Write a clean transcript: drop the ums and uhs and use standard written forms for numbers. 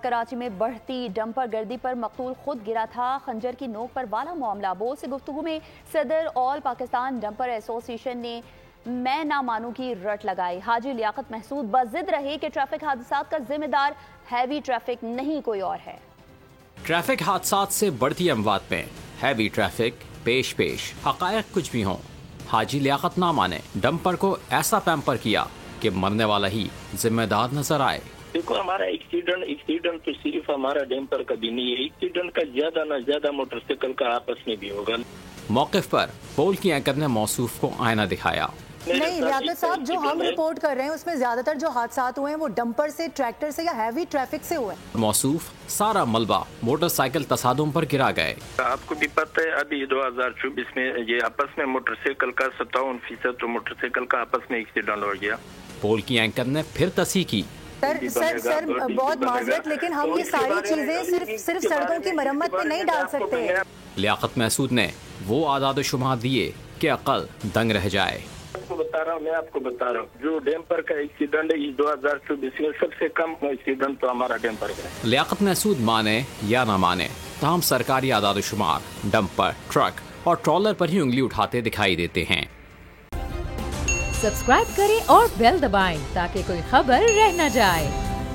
کراچی میں بڑھتی ڈمپر گردی پر مقتول خود گرا تھا، خنجر کی نوک پر والا معاملہ۔ بول سے گفتگو میں صدر آل پاکستان ڈمپر ایسوسی ایشن نے میں نہ مانوں کی رٹ لگائی۔ حاجی لیاقت محسود بضد رہے کہ ٹریفک حادثات کا ذمہ دار ہیوی ٹریفک نہیں کوئی اور ہے۔ ٹریفک حادثات سے بڑھتی اموات میں ہیوی ٹریفک پیش حقائق کچھ بھی ہوں، حاجی لیاقت نہ مانے، ڈمپر کو ایسا پیمپر کیا کہ مرنے والا ہی ذمہ دار نظر آئے۔ دیکھو ہمارا ایکسیڈنٹ تو صرف ہمارا ڈیمپر کا بھی نہیں ہے، ایکسیڈنٹ کا زیادہ نہ زیادہ موٹر سائیکل کا آپس میں بھی ہوگا۔ موقف پر پول کی اینکر نے موصوف کو آئینہ دکھایا۔ نہیں لیاقت صاحب، جو ہم رپورٹ کر رہے ہیں اس میں زیادہ تر جو حادثات ہوئے ہیں وہ ڈمپر سے، ٹریکٹر سے یا ہیوی ٹریفک سے ہوئے ہیں۔ موصوف سارا ملبہ موٹر سائیکل تصادم پر گرا گئے۔ آپ کو بھی پتہ ہے ابھی 2024 میں یہ آپس میں موٹر سائیکل کا 57% تو موٹر سائیکل کا آپس میں ایکسیڈنٹ ہو گیا۔ پول کی اینکر نے پھر تصحیح کی۔ سر بہت معذرت، لیکن ہم یہ ساری چیزیں صرف سڑکوں کی مرمت میں نہیں ڈال سکتے۔ لیاقت محسود نے وہ اعداد و شمار دیے کہ عقل دنگ رہ جائے۔ میں آپ کو بتا رہا ہوں جو ڈیمپر کا ایکسیڈنٹ ہے اس 2024 میں سب سے کم ایکسیڈنٹ تو ہمارا ڈیمپر کا ہے۔ لیاقت محسود مانے یا نہ مانے، تاہم سرکاری اعداد و شمار ڈمپر، ٹرک اور ٹرالر پر ہی انگلی اٹھاتے دکھائی دیتے ہیں۔ سبسکرائب کریں اور بیل دبائیں تاکہ کوئی خبر رہ نہ جائے۔